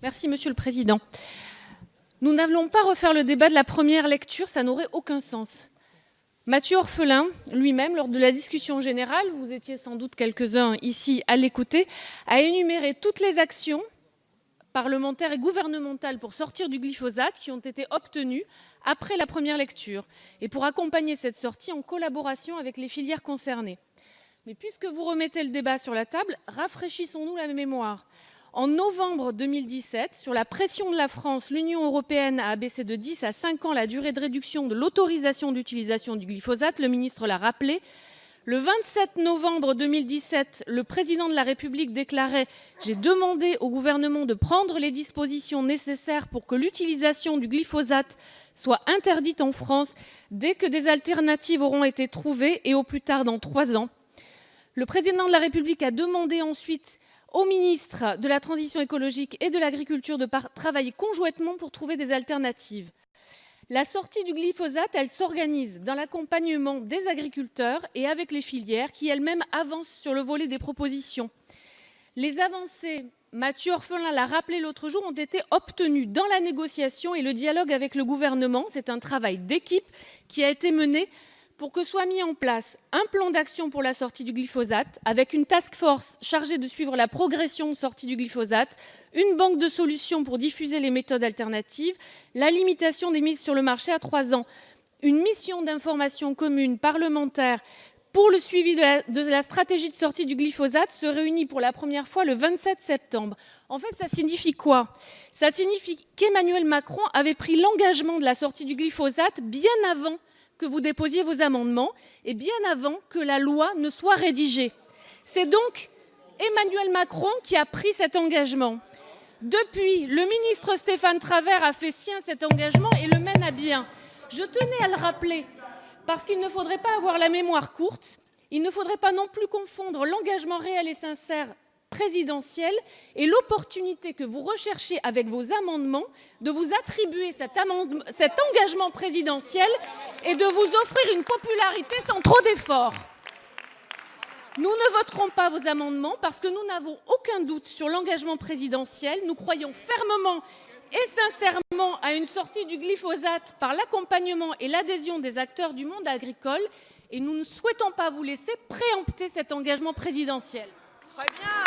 Merci Monsieur le Président. Nous n'allons pas refaire le débat de la première lecture, ça n'aurait aucun sens. Mathieu Orphelin, lui-même, lors de la discussion générale, vous étiez sans doute quelques-uns ici à l'écouter, a énuméré toutes les actions parlementaires et gouvernementales pour sortir du glyphosate qui ont été obtenues après la première lecture et pour accompagner cette sortie en collaboration avec les filières concernées. Mais puisque vous remettez le débat sur la table, rafraîchissons-nous la mémoire. En novembre 2017, sur la pression de la France, l'Union européenne a abaissé de 10 à 5 ans la durée de réduction de l'autorisation d'utilisation du glyphosate. Le ministre l'a rappelé. Le 27 novembre 2017, le président de la République déclarait « J'ai demandé au gouvernement de prendre les dispositions nécessaires pour que l'utilisation du glyphosate soit interdite en France dès que des alternatives auront été trouvées et au plus tard dans 3 ans ». Le président de la République a demandé ensuite au ministre de la Transition écologique et de l'Agriculture de travailler conjointement pour trouver des alternatives. La sortie du glyphosate, elle s'organise dans l'accompagnement des agriculteurs et avec les filières qui elles-mêmes avancent sur le volet des propositions. Les avancées, Mathieu Orphelin l'a rappelé l'autre jour, ont été obtenues dans la négociation et le dialogue avec le gouvernement. C'est un travail d'équipe qui a été mené pour que soit mis en place un plan d'action pour la sortie du glyphosate, avec une task force chargée de suivre la progression de sortie du glyphosate, une banque de solutions pour diffuser les méthodes alternatives, la limitation des mises sur le marché à 3 ans, une mission d'information commune parlementaire pour le suivi de la stratégie de sortie du glyphosate se réunit pour la première fois le 27 septembre. En fait, ça signifie quoi? Ça signifie qu'Emmanuel Macron avait pris l'engagement de la sortie du glyphosate bien avant que vous déposiez vos amendements et bien avant que la loi ne soit rédigée. C'est donc Emmanuel Macron qui a pris cet engagement. Depuis, le ministre Stéphane Travert a fait sien cet engagement et le mène à bien. Je tenais à le rappeler parce qu'il ne faudrait pas avoir la mémoire courte, il ne faudrait pas non plus confondre l'engagement réel et sincère présidentielle et l'opportunité que vous recherchez avec vos amendements de vous attribuer cet engagement présidentiel et de vous offrir une popularité sans trop d'efforts. Nous ne voterons pas vos amendements parce que nous n'avons aucun doute sur l'engagement présidentiel. Nous croyons fermement et sincèrement à une sortie du glyphosate par l'accompagnement et l'adhésion des acteurs du monde agricole et nous ne souhaitons pas vous laisser préempter cet engagement présidentiel. Très bien.